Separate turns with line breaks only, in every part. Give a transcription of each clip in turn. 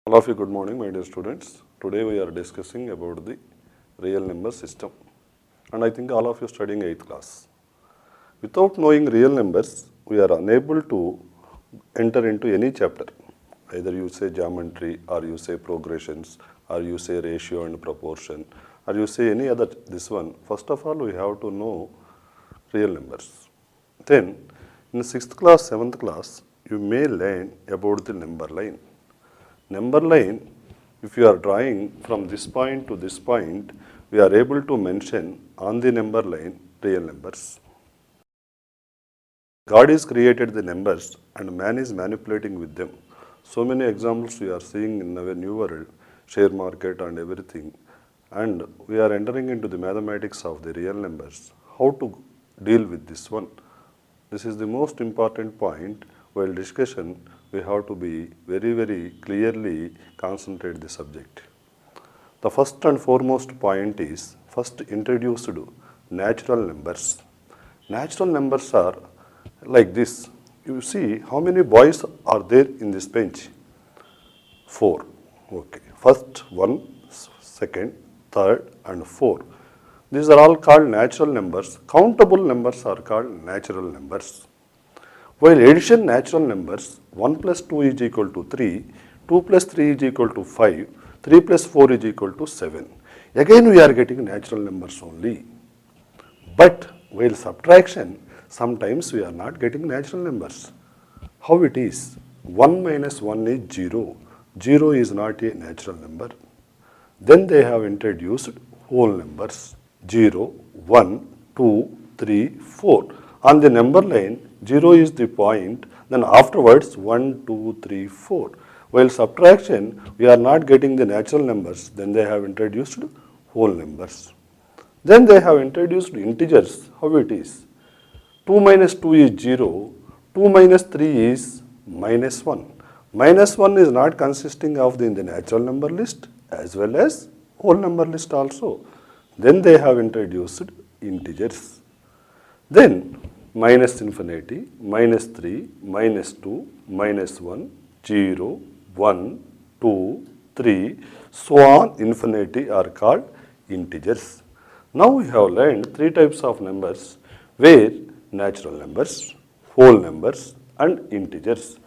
All of you, good morning, my dear students. Today we are discussing about the real number system, and I think all of you studying 8th class. Without knowing real numbers, we are unable to enter into any chapter. Either you say geometry, or you say progressions, or you say ratio and proportion, or you say any other this one. First of all, we have to know real numbers. Then, in 6th class, 7th class, you may learn about the number line. Number line, if you are drawing from this point to this point, we are able to mention on the number line real numbers. God has created the numbers and man is manipulating with them. So many examples we are seeing in our new world, share market and everything. And we are entering into the mathematics of the real numbers. How to deal with this one? This is the most important point. While discussion, we have to be very clearly concentrate the subject. The first and foremost point is first introduced natural numbers. Natural numbers are like this. You see how many boys are there in this bench? 4. Okay. First 1, second, third and 4. These are all called natural numbers. Countable numbers are called natural numbers. While addition natural numbers, 1 plus 2 is equal to 3, 2 plus 3 is equal to 5, 3 plus 4 is equal to 7. Again we are getting natural numbers only. But while subtraction, sometimes we are not getting natural numbers. How it is? 1 minus 1 is 0. 0 is not a natural number. Then they have introduced whole numbers. 0, 1, 2, 3, 4. On the number line, 0 is the point, then afterwards 1, 2, 3, 4. While subtraction, we are not getting the natural numbers, then they have introduced whole numbers. Then they have introduced integers. How it is? 2 minus 2 is 0, 2 minus 3 is minus 1. Minus 1 is not consisting of the natural number list as well as whole number list also. Then they have introduced integers. Then minus infinity, minus 3, minus 2, minus 1, 0, 1, 2, 3, so on infinity are called integers. Now we have learned 3 types of numbers where natural numbers, whole numbers and integers.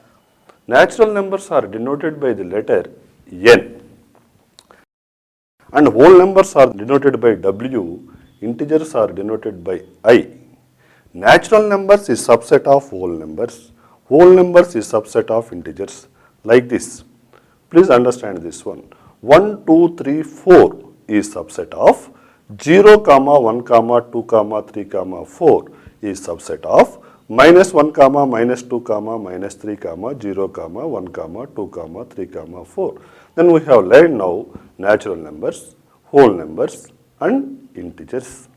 Natural numbers are denoted by the letter N and whole numbers are denoted by W, integers are denoted by I. Natural numbers is subset of whole numbers. Whole numbers is subset of integers. Like this. Please understand this one. 1, 2, 3, 4 is subset of 0, 1, 2, 3, 4 is subset of minus 1, minus 2, minus 3, 0, 1, 2, 3, 4. Then we have learned now natural numbers, whole numbers and integers.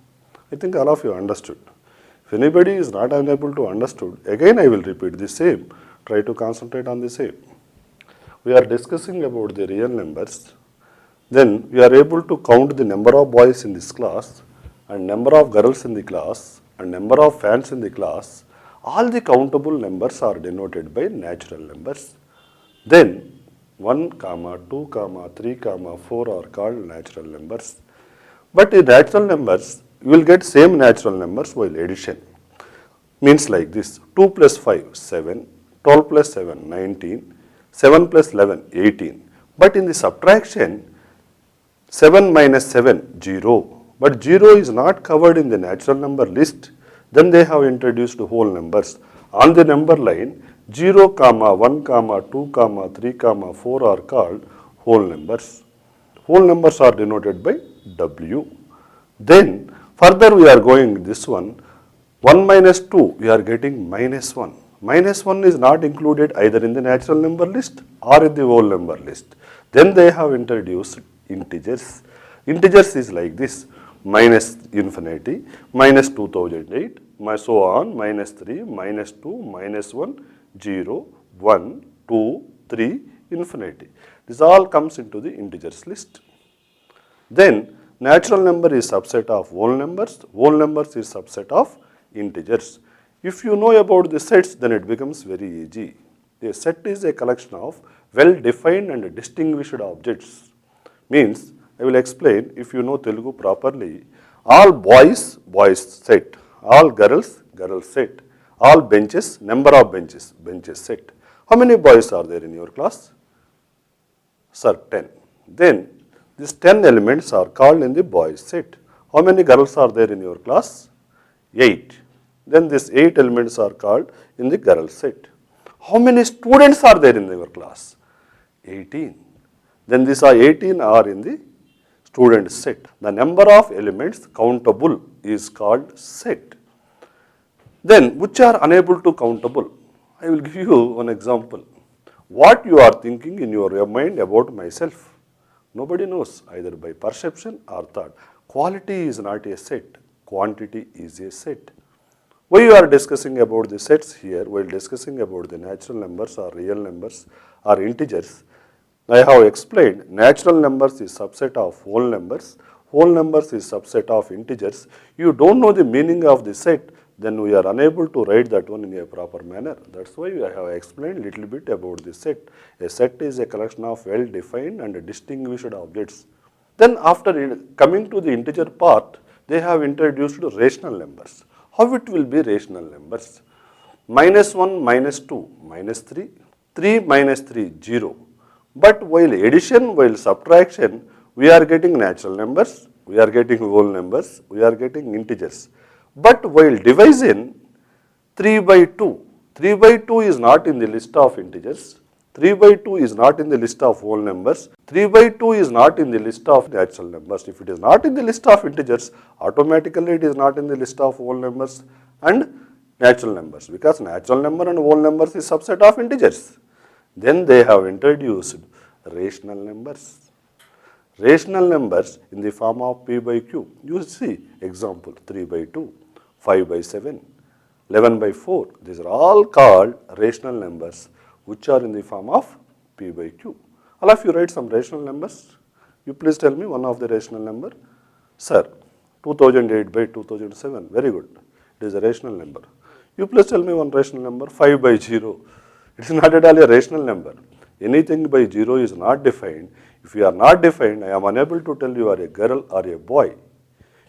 I think all of you understood. If anybody is not unable to understood, again I will repeat the same. Try to concentrate on the same. We are discussing about the real numbers. Then we are able to count the number of boys in this class and number of girls in the class and number of fans in the class. All the countable numbers are denoted by natural numbers. Then 1, 2, 3, 4 are called natural numbers. But in natural numbers, you will get same natural numbers while addition. Means like this, 2 plus 5, 7, 12 plus 7, 19, 7 plus 11, 18. But in the subtraction, 7 minus 7, 0. But 0 is not covered in the natural number list. Then they have introduced whole numbers. On the number line, 0, 1, 2, 3, 4 are called whole numbers. Whole numbers are denoted by W. Then further we are going this one, 1 minus 2 we are getting minus 1. Minus 1 is not included either in the natural number list or in the whole number list. Then they have introduced integers. Integers is like this, minus infinity, minus 2008, so on, minus 3, minus 2, minus 1, 0, 1, 2, 3, infinity. This all comes into the integers list. Then natural number is subset of whole numbers is subset of integers. If you know about the sets, then it becomes very easy. A set is a collection of well-defined and distinguished objects. Means, I will explain if you know Telugu properly. All boys, boys set. All girls, girls set. All benches, number of benches, benches set. How many boys are there in your class? Sir, 10. Then, these 10 elements are called in the boys set. How many girls are there in your class? 8. Then these 8 elements are called in the girls set. How many students are there in your class? 18. Then these are 18 are in the student set. The number of elements countable is called set. Then which are unable to countable? I will give you one example. What you are thinking in your mind about myself? Nobody knows either by perception or thought. Quality is not a set. Quantity is a set. Why you are discussing about the sets here while discussing about the natural numbers or real numbers or integers? I have explained natural numbers is subset of whole numbers is subset of integers. You don't know the meaning of the set, then we are unable to write that one in a proper manner. That's why I have explained little bit about the set. A set is a collection of well-defined and distinguished objects. Then after coming to the integer part, they have introduced rational numbers. How it will be rational numbers? -1, -2, -3, 3 minus 3, 0. But while addition, while subtraction, we are getting natural numbers, we are getting whole numbers, we are getting integers. But while division, 3 by 2, 3 by 2 is not in the list of integers, 3 by 2 is not in the list of whole numbers, 3 by 2 is not in the list of natural numbers. If it is not in the list of integers, automatically it is not in the list of whole numbers and natural numbers, because natural number and whole numbers is subset of integers. Then they have introduced rational numbers. Rational numbers in the form of p by q. You see example 3 by 2, 5 by 7, 11 by 4. These are all called rational numbers which are in the form of p by q. All of you write some rational numbers. You please tell me one of the rational number. Sir, 2008 by 2007. Very good. It is a rational number. You please tell me one rational number. 5 by 0. It is not at all a rational number. Anything by 0 is not defined. If you are not defined, I am unable to tell you are a girl or a boy.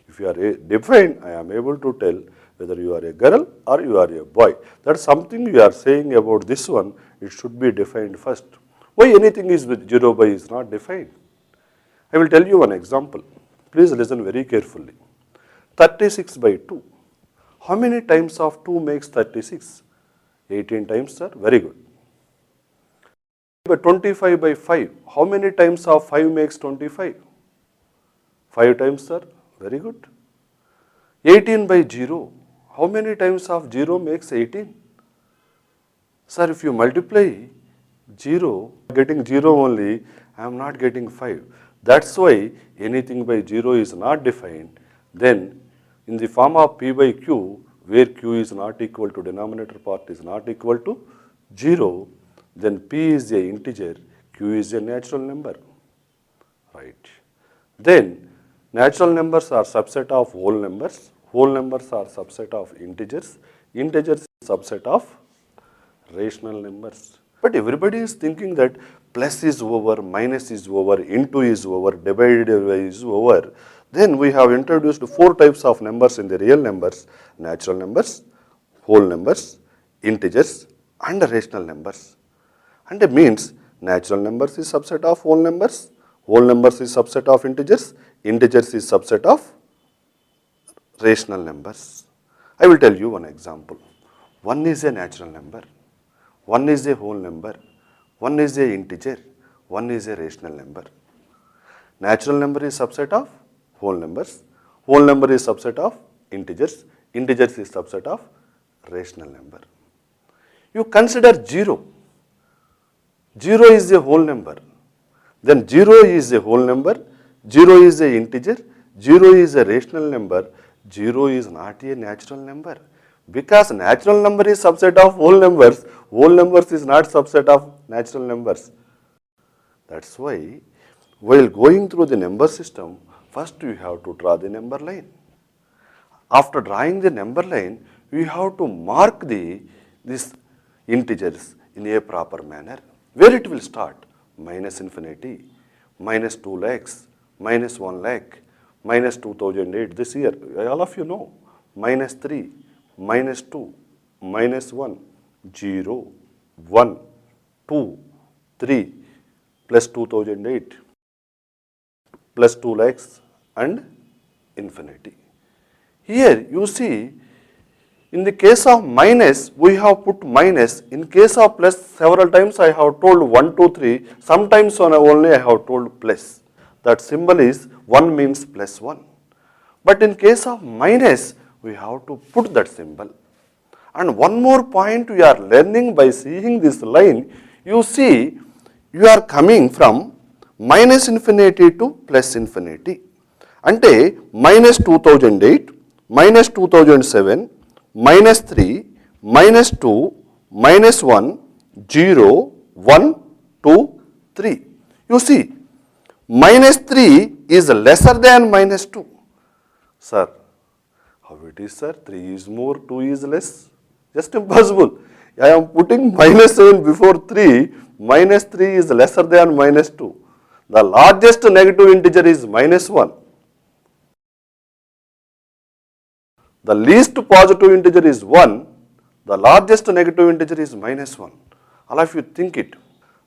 If you are defined, I am able to tell whether you are a girl or you are a boy. That's something you are saying about this one. It should be defined first. Why anything is with 0 by is not defined? I will tell you one example. Please listen very carefully. 36 by 2. How many times of 2 makes 36? 18 times, sir. Very good. 25 by 5. How many times of 5 makes 25? 5 times, sir. Very good. 18 by 0. How many times of 0 makes 18? Sir, if you multiply 0, getting 0 only, I am not getting 5. That's why anything by 0 is not defined. Then in the form of p by q, where q is not equal to denominator part is not equal to 0, then p is a integer, q is a natural number. Right. Then natural numbers are subset of whole numbers are subset of integers is subset of rational numbers. But everybody is thinking that plus is over, minus is over, into is over, divided by is over. Then we have introduced 4 types of numbers in the real numbers: natural numbers, whole numbers, integers and rational numbers. And it means natural numbers is subset of whole numbers is subset of integers is subset of rational numbers. I will tell you one example. One is a natural number, one is a whole number, one is a integer, one is a rational number. Natural number is subset of whole number is subset of integers is subset of rational number. You consider 0. 0 is a whole number. Then 0 is a whole number, 0 is a integer, 0 is a rational number, 0 is not a natural number. Because natural number is subset of whole numbers is not subset of natural numbers. That's why while going through the number system, first you have to draw the number line. After drawing the number line, you have to mark these integers in a proper manner. Where it will start? Minus infinity, minus 2 lakhs, minus 1 lakh, minus 2008 this year, all of you know, minus 3, minus 2, minus 1, 0, 1, 2, 3, plus 2008, plus 2 lakhs and infinity. Here you see, in the case of minus, we have put minus. In case of plus, several times I have told 1, 2, 3. Sometimes only I have told plus. That symbol is 1 means plus 1. But in case of minus, we have to put that symbol. And one more point we are learning by seeing this line, you see, you are coming from minus infinity to plus infinity. Ante minus 2008, minus 2007, minus 3, minus 2, minus 1, 0, 1, 2, 3. You see, minus 3 is lesser than minus 2. Sir, how it is, sir? 3 is more, 2 is less. Just impossible. I am putting minus 7 before 3. Minus 3 is lesser than minus 2. The largest negative integer is minus 1. The least positive integer is 1. The largest negative integer is minus 1. All of you think it.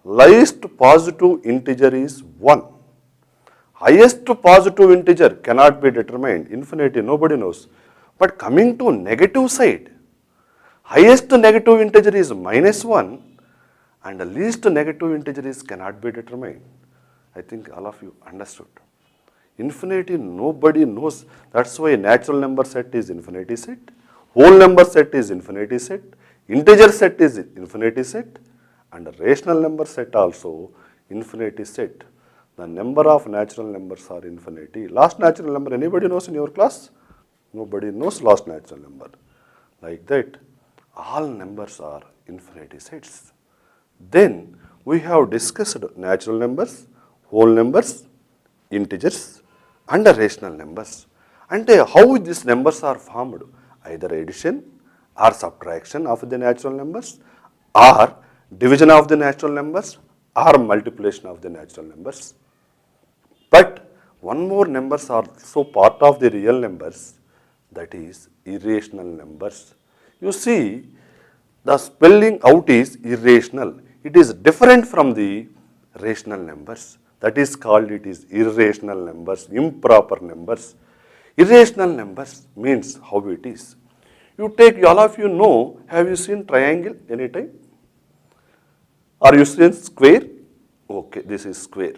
Least positive integer is 1. Highest positive integer cannot be determined. Infinity, nobody knows. But coming to negative side, highest negative integer is minus 1 and the least negative integer is cannot be determined. I think all of you understood. Infinity, nobody knows. That's why natural number set is infinity set, whole number set is infinity set, integer set is infinity set, and a rational number set also infinity set. The number of natural numbers are infinity. Last natural number, anybody knows in your class? Nobody knows last natural number. Like that, all numbers are infinity sets. Then we have discussed natural numbers, whole numbers, integers, and rational numbers. And how these numbers are formed? Either addition or subtraction of the natural numbers, or division of the natural numbers, or multiplication of the natural numbers. But one more numbers are also part of the real numbers, that is irrational numbers. You see, the spelling out is irrational. It is different from the rational numbers. That is called, it is irrational numbers, improper numbers. Irrational numbers means how it is. You take, all of you know, have you seen triangle anytime? Are you seen square? Okay, this is square.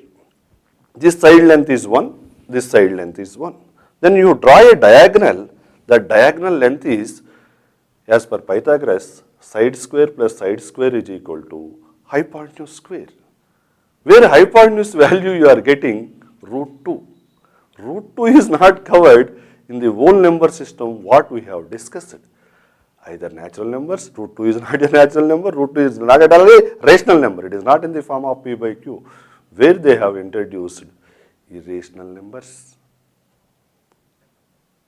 This side length is 1, this side length is 1. Then you draw a diagonal, the diagonal length is, as per Pythagoras, side square plus side square is equal to hypotenuse square. Where hypotenuse value you are getting root 2. Root 2 is not covered in the whole number system what we have discussed. Either natural numbers, root 2 is not a natural number, root 2 is not at all a rational number. It is not in the form of P by Q. Where they have introduced irrational numbers.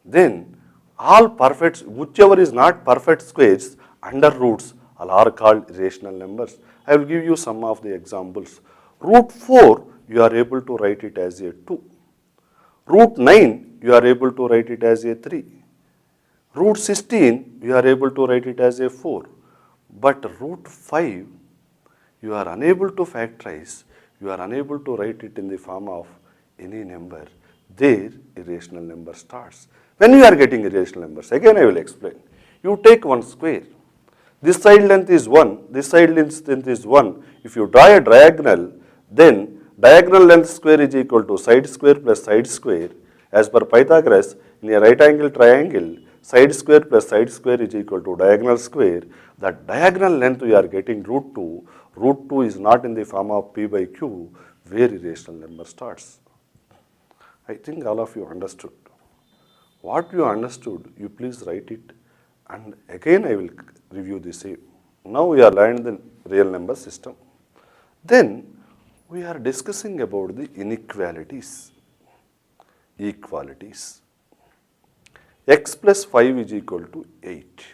Then all perfect, whichever is not perfect squares under roots, all are called irrational numbers. I will give you some of the examples. Root 4, you are able to write it as a 2. Root 9, you are able to write it as a 3. Root 16, you are able to write it as a 4. But root 5, you are unable to factorize, you are unable to write it in the form of any number. There, irrational number starts. When you are getting irrational numbers, again I will explain. You take one square. This side length is 1, this side length is 1. If you draw a diagonal, then diagonal length square is equal to side square plus side square. As per Pythagoras, in a right angle triangle, side square plus side square is equal to diagonal square. The diagonal length we are getting root 2. Root 2 is not in the form of P by Q, where irrational number starts. I think all of you understood. What you understood, you please write it, and again I will review the same. Now we are learning the real number system. Then we are discussing about the inequalities, equalities. X plus 5 is equal to 8.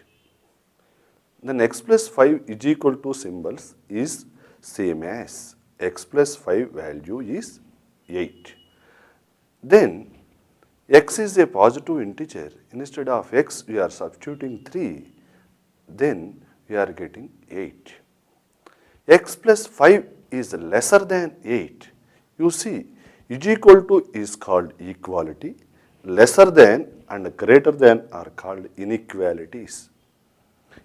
Then x plus 5 is equal to symbols is same as x plus 5 value is 8. Then x is a positive integer. Instead of x, we are substituting 3. Then we are getting 8. X plus 5 is lesser than 8. You see, is equal to is called equality. Lesser than and greater than are called inequalities.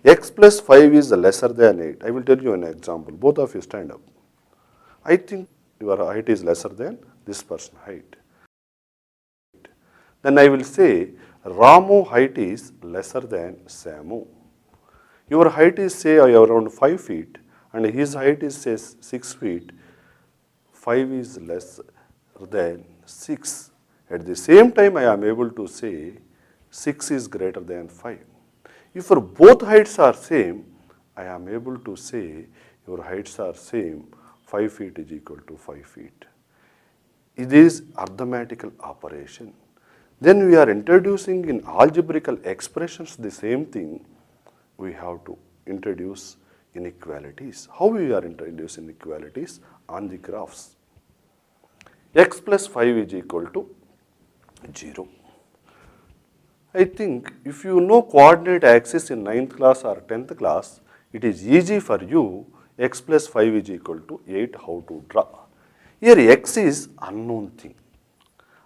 X plus 5 is lesser than 8. I will tell you an example. Both of you stand up. I think your height is lesser than this person's height. Then I will say Ramu height is lesser than Samu. Your height is say around 5 feet and his height is say 6 feet. 5 is less than 6. At the same time, I am able to say 6 is greater than 5. If for both heights are same, I am able to say your heights are same, 5 feet is equal to 5 feet. It is arithmetical operation. Then we are introducing in algebraical expressions the same thing. We have to introduce inequalities. How we are introducing inequalities? On the graphs. X plus 5 is equal to 0. I think if you know coordinate axis in 9th class or 10th class, it is easy for you. X plus 5 is equal to 8 how to draw. Here x is unknown thing.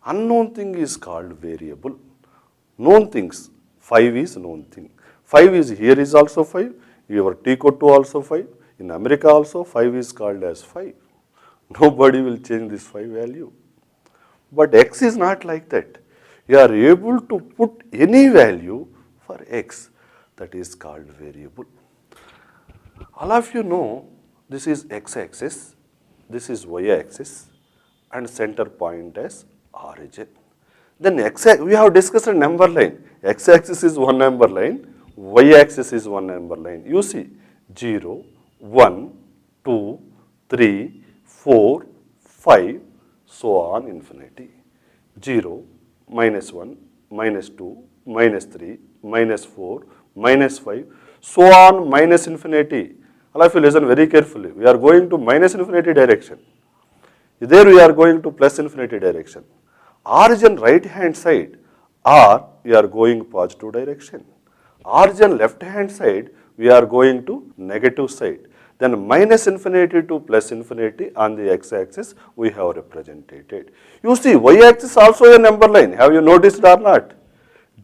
Unknown thing is called variable. Known things, 5 is known thing. 5 is here is also 5. Your T code 2 also 5. In America also 5 is called as 5. Nobody will change this 5 value. But x is not like that. You are able to put any value for x, that is called variable. All of you know this is x-axis, this is y-axis and center point as origin. Then we have discussed a number line. X-axis is one number line, y-axis is one number line. You see 0, 1, 2, 3, 4, 5, so on infinity. 0, minus 1, minus 2, minus 3, minus 4, minus 5, so on minus infinity. All of you listen very carefully. We are going to minus infinity direction. There we are going to plus infinity direction. Origin right hand side, or we are going positive direction. Origin left hand side, we are going to negative side. Then minus infinity to plus infinity on the x-axis we have represented. You see y-axis also a number line. Have you noticed or not?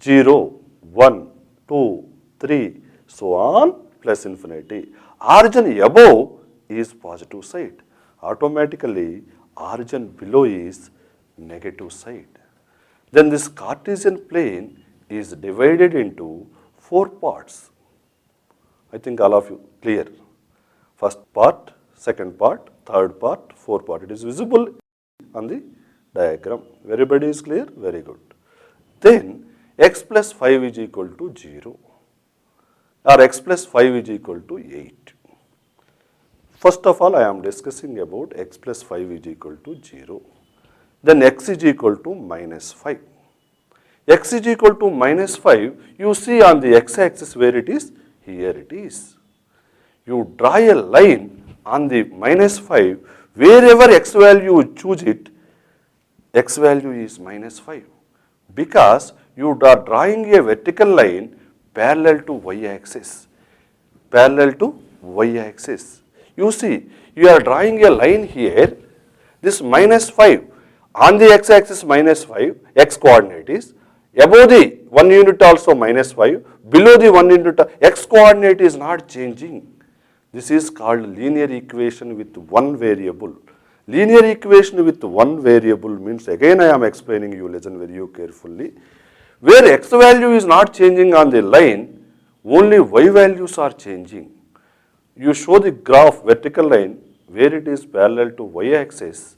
0, 1, 2, 3, so on plus infinity. Origin above is positive side. Automatically origin below is negative side. Then this Cartesian plane is divided into 4 parts. I think all of you clear. First part, second part, third part, fourth part. It is visible on the diagram. Everybody is clear? Very good. Then x plus 5 is equal to 0 or x plus 5 is equal to 8. First of all, I am discussing about x plus 5 is equal to 0. Then x is equal to minus 5. X is equal to minus 5, you see on the x-axis where it is? Here it is. You draw a line on the minus 5, wherever x value you choose it, x value is minus 5. Because you are drawing a vertical line parallel to y-axis. Parallel to y-axis. You see, you are drawing a line here, this minus 5, on the x-axis minus 5, x coordinate is, above the 1 unit also minus 5, below the 1 unit, x coordinate is not changing. This is called linear equation with one variable. Linear equation with one variable means, again I am explaining you, listen very carefully. Where x value is not changing on the line, only y values are changing. You show the graph vertical line where it is parallel to y-axis.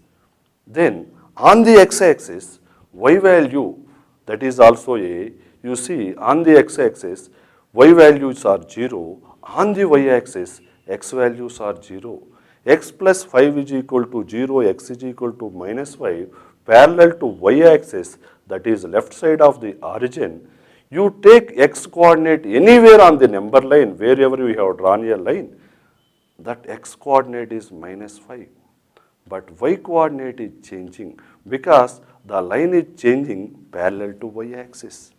Then on the x-axis, y value, that is also a, you see on the x-axis, y values are 0. On the y-axis, x values are 0. X plus 5 is equal to 0, x is equal to minus 5, parallel to y-axis, that is left side of the origin. You take x coordinate anywhere on the number line, wherever we have drawn a line. that x coordinate is minus 5, but y coordinate is changing because the line is changing parallel to y axis.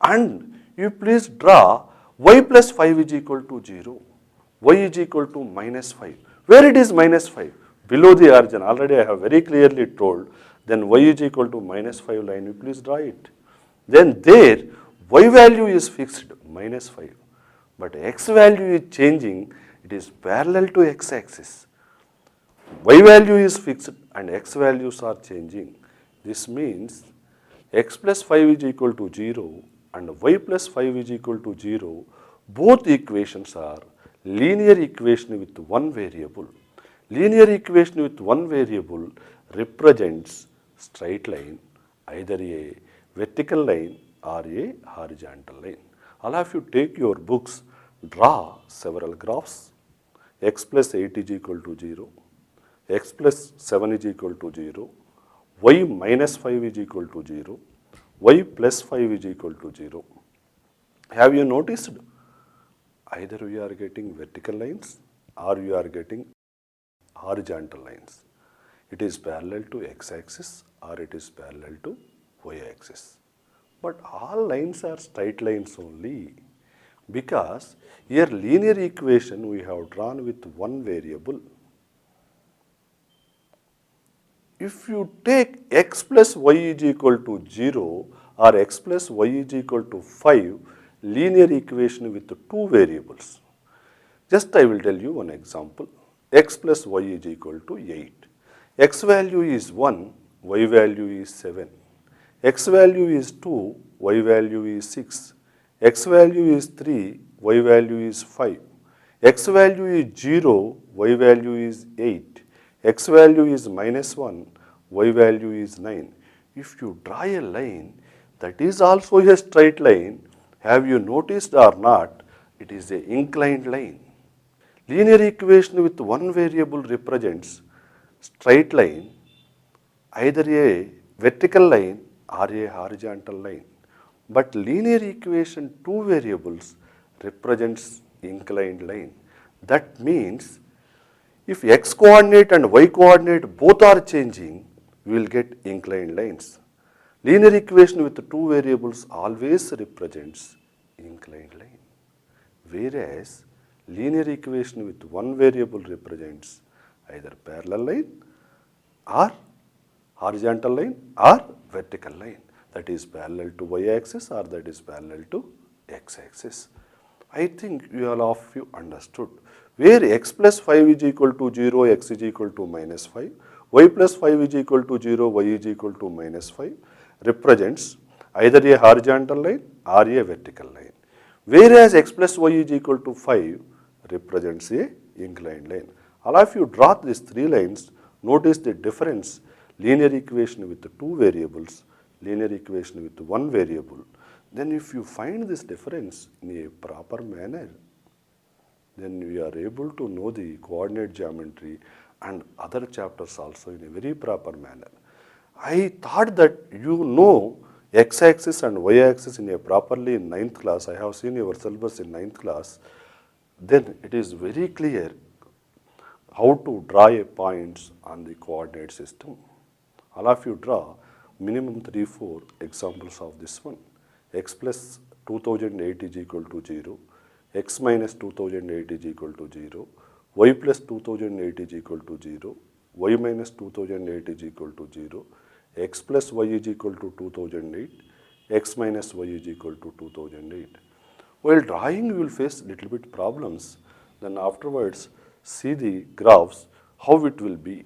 And you please draw y plus 5 is equal to 0, y is equal to minus 5. Where it is minus 5? Below the origin. Already I have very clearly told. Then y is equal to minus 5 line, you please draw it. Then there y value is fixed, minus 5. But x value is changing, it is parallel to x axis. Y value is fixed and x values are changing. This means x plus 5 is equal to 0 and y plus 5 is equal to 0. Both equations are linear equation with one variable. Linear equation with one variable represents straight line, either a vertical line or a horizontal line. All of you take your books, draw several graphs. X plus 8 is equal to 0, x plus 7 is equal to 0, y minus 5 is equal to 0, y plus 5 is equal to 0. Have you noticed? Either we are getting vertical lines or we are getting horizontal lines. It is parallel to x-axis or it is parallel to y-axis. But all lines are straight lines only, because here linear equation we have drawn with one variable. If you take x plus y is equal to 0 or x plus y is equal to 5, linear equation with two variables. Just I will tell you one example. X plus y is equal to 8. X value is 1, y value is 7. X value is 2, y value is 6. X value is 3, y value is 5. X value is 0, y value is 8. X value is minus 1, y value is 9. If you draw a line that is also a straight line, have you noticed or not, it is an inclined line. Linear equation with one variable represents straight line, either a vertical line or a horizontal line. But linear equation two variables represents inclined line. That means if x coordinate and y coordinate both are changing, we will get inclined lines. Linear equation with two variables always represents inclined line, whereas linear equation with one variable represents either parallel line or horizontal line or vertical line, that is parallel to y-axis or that is parallel to x-axis. I think you all of you understood. Where x plus 5 is equal to 0, x is equal to minus 5, y plus 5 is equal to 0, y is equal to minus 5, represents either a horizontal line or a vertical line. Whereas x plus y is equal to 5 represents a inclined line. All of you draw these three lines, notice the difference. Linear equation with the two variables, linear equation with one variable. Then if you find this difference in a proper manner, then we are able to know the coordinate geometry and other chapters also in a very proper manner. I thought that you know x-axis and y-axis in a properly in 9th class. I have seen your syllabus in 9th class. Then it is very clear how to draw a points on the coordinate system. All of you draw minimum 3-4 examples of this one. X plus 2008 is equal to 0, x minus 2008 is equal to 0, y plus 2008 is equal to 0, y minus 2008 is equal to 0, x plus y is equal to 2008, x minus y is equal to 2008. While drawing you will face little bit problems, then afterwards see the graphs how it will be.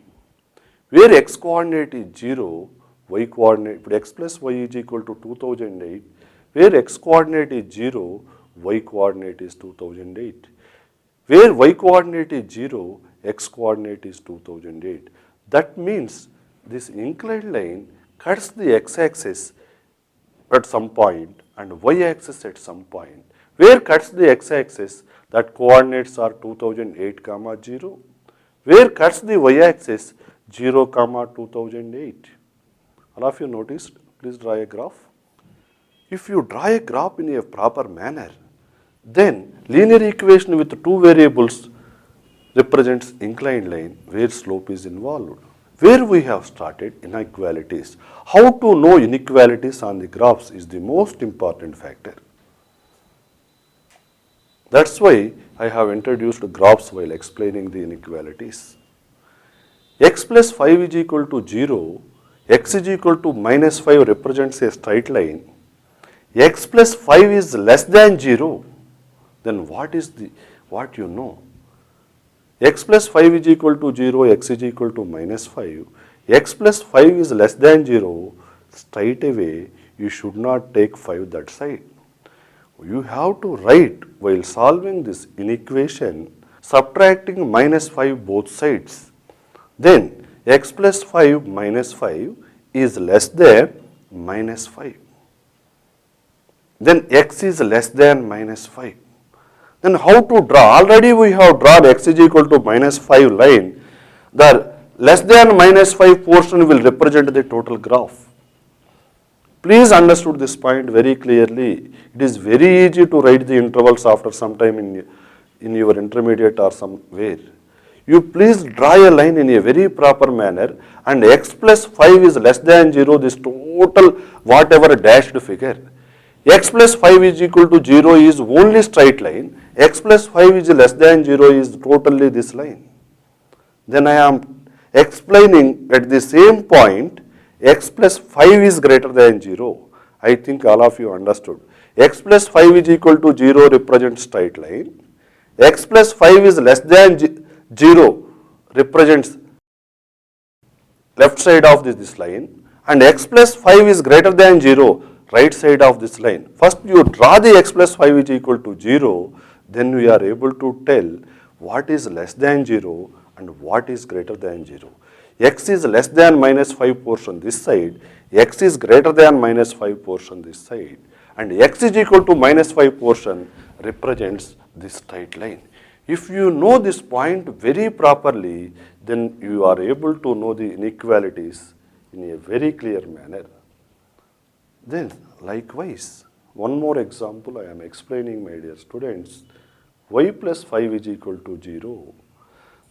Where x coordinate is 0, y coordinate, but x plus y is equal to 2008, where x coordinate is 0, y coordinate is 2008. Where y coordinate is 0, x coordinate is 2008. That means this inclined line cuts the x-axis at some point and y-axis at some point. Where cuts the x-axis, that coordinates are 2008, 0. Where cuts the y-axis, 0, 2008. All of you noticed? Please draw a graph. If you draw a graph in a proper manner, then linear equation with two variables represents inclined line where slope is involved. Where we have started inequalities. How to know inequalities on the graphs is the most important factor. That's why I have introduced graphs while explaining the inequalities. X plus 5 is equal to 0, x is equal to minus 5 represents a straight line. X plus 5 is less than 0, then what you know? X plus 5 is equal to 0, x is equal to minus 5. X plus 5 is less than 0, straight away you should not take 5 that side. You have to write while solving this inequation, subtracting minus 5 both sides. Then x plus 5 minus 5 is less than minus 5. Then x is less than minus 5. Then how to draw? Already we have drawn x is equal to minus 5 line. The less than minus 5 portion will represent the total graph. Please understood this point very clearly. It is very easy to write the intervals after some time in your intermediate or somewhere. You please draw a line in a very proper manner, and x plus 5 is less than 0, this total whatever dashed figure. X plus 5 is equal to 0 is only straight line. X plus 5 is less than 0 is totally this line. Then I am explaining at the same point x plus 5 is greater than 0. I think all of you understood. X plus 5 is equal to 0 represents straight line. X plus 5 is less than 0 represents left side of this line, and x plus 5 is greater than 0 right side of this line. First you draw the x plus 5 is equal to 0, then we are able to tell what is less than 0 and what is greater than 0. X is less than minus 5 portion this side, x is greater than minus 5 portion this side, and x is equal to minus 5 portion represents this straight line. If you know this point very properly, then you are able to know the inequalities in a very clear manner. Then likewise, one more example I am explaining, my dear students. Y plus 5 is equal to 0.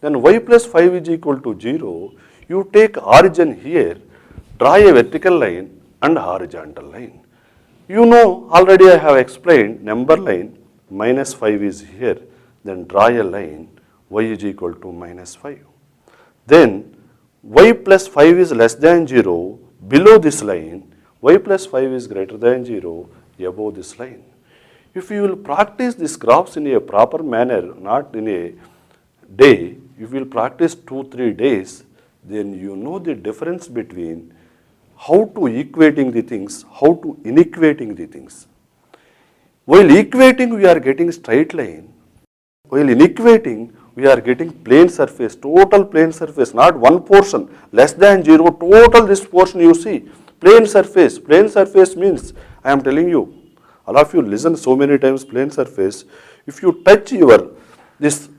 Then y plus 5 is equal to 0, you take origin here, draw a vertical line and horizontal line. You know already I have explained number line minus 5 is here. Then draw a line y is equal to minus 5. Then y plus 5 is less than 0, below this line, y plus 5 is greater than 0, above this line. If you will practice these graphs in a proper manner, not in a day, you will practice 2-3 days, then you know the difference between how to equating the things, how to inequating the things. While equating, we are getting straight line. While inequating, we are getting plane surface, total plane surface, not one portion, less than 0, total this portion you see. Plane surface means, I am telling you, all of you listen so many times plane surface. If you touch this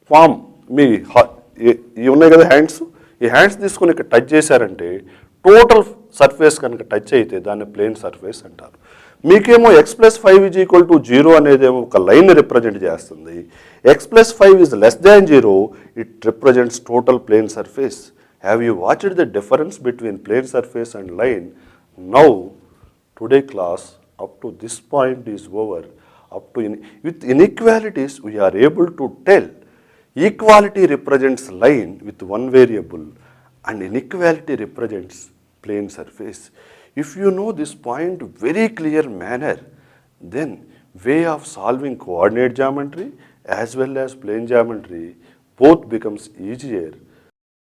palm, ఈ ఉన్నాయి కదా hands, ఈ hands తీసుకొని ఇక్కడ touch చేశారంటే total surface కనుక touch అయితే దాన్ని ప్లేన్ సర్ఫేస్ అంటారు. మీకేమో x plus 5 is equal to 0 అనేదేమో ఒక లైన్ రిప్రజెంట్ చేస్తుంది. X plus 5 is less than 0, it represents total plane surface. Have you watched the difference between plane surface and line? Now today class up to this point is over. With inequalities we are able to tell equality represents line with one variable and inequality represents plane surface. If you know this point very clear manner, then way of solving coordinate geometry as well as plane geometry both becomes easier